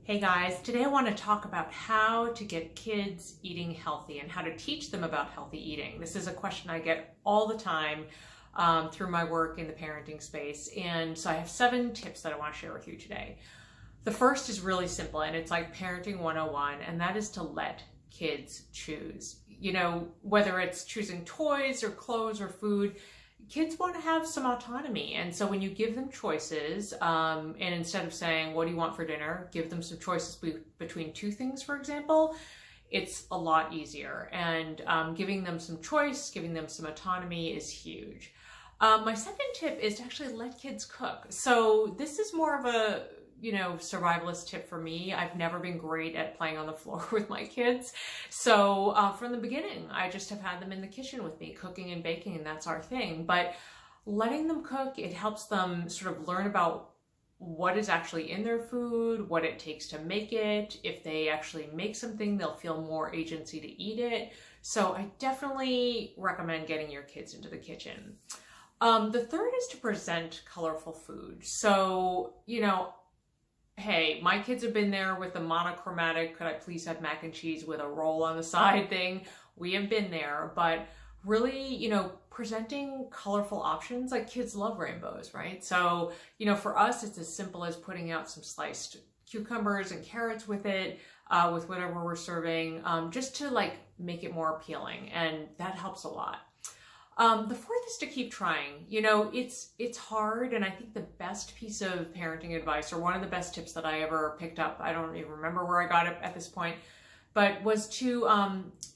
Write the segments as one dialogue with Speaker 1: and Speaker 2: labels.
Speaker 1: Hey guys, today I want to talk about how to get kids eating healthy and how to teach them about healthy eating. This is a question I get all the time through my work in the parenting space. And so I have 7 tips that I want to share with you today. The first is really simple and it's like parenting 101, and that is to let kids choose. You know, whether it's choosing toys or clothes or food, kids want to have some autonomy. And so when you give them choices, and instead of saying, what do you want for dinner, give them some choices between 2 things, for example, it's a lot easier. And giving them some choice, giving them some autonomy is huge. My second tip is to actually let kids cook. So this is more of a survivalist tip for me. I've never been great at playing on the floor with my kids. So from the beginning, I just have had them in the kitchen with me, cooking and baking, and that's our thing. But letting them cook, it helps them sort of learn about what is actually in their food, what it takes to make it. If they actually make something, they'll feel more agency to eat it. So I definitely recommend getting your kids into the kitchen. The third is to present colorful food. So, hey, my kids have been there with the monochromatic, could I please have mac and cheese with a roll on the side thing. We have been there, but really, presenting colorful options, like kids love rainbows, right? So, for us, it's as simple as putting out some sliced cucumbers and carrots with it, with whatever we're serving, just to make it more appealing. And that helps a lot. The fourth is to keep trying. It's hard, and I think the best piece of parenting advice, or one of the best tips that I ever picked up, I don't even remember where I got it at this point, but was to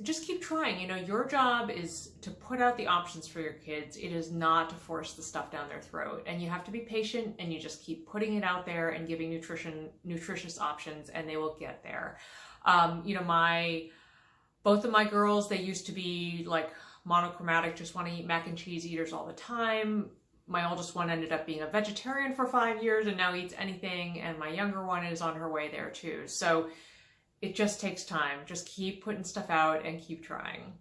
Speaker 1: just keep trying. Your job is to put out the options for your kids. It is not to force the stuff down their throat. And you have to be patient, and you just keep putting it out there and giving nutritious options, and they will get there. Both of my girls, they used to be monochromatic, just want to eat mac and cheese eaters all the time. My oldest one ended up being a vegetarian for 5 years and now eats anything, and my younger one is on her way there too. So it just takes time. Just keep putting stuff out and keep trying.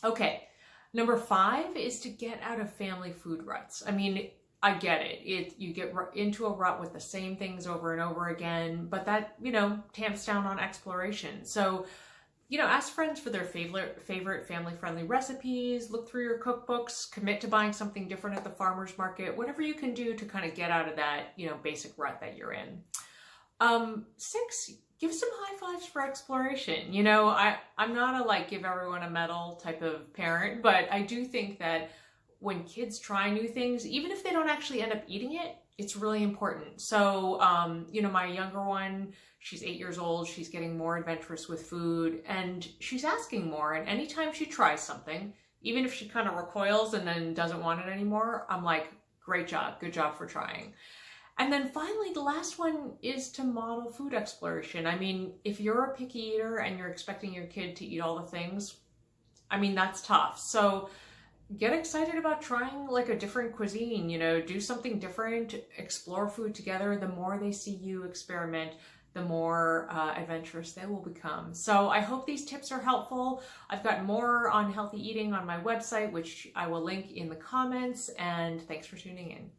Speaker 1: Okay, number 5 is to get out of family food ruts. I mean, I get it. You get into a rut with the same things over and over again, but that, tamps down on exploration. So ask friends for their favorite family-friendly recipes, look through your cookbooks, commit to buying something different at the farmer's market, whatever you can do to kind of get out of that, basic rut that you're in. 6, give some high fives for exploration. I'm not a give everyone a medal type of parent, but I do think that when kids try new things, even if they don't actually end up eating it, it's really important. So, my younger one, she's 8 years old. She's getting more adventurous with food, and she's asking more. And anytime she tries something, even if she kind of recoils and then doesn't want it anymore, I'm like, great job. Good job for trying. And then finally, the last one is to model food exploration. I mean, if you're a picky eater and you're expecting your kid to eat all the things, I mean, that's tough. So get excited about trying a different cuisine, do something different, explore food together. The more they see you experiment, the more adventurous they will become. So I hope these tips are helpful. I've got more on healthy eating on my website, which I will link in the comments, and thanks for tuning in.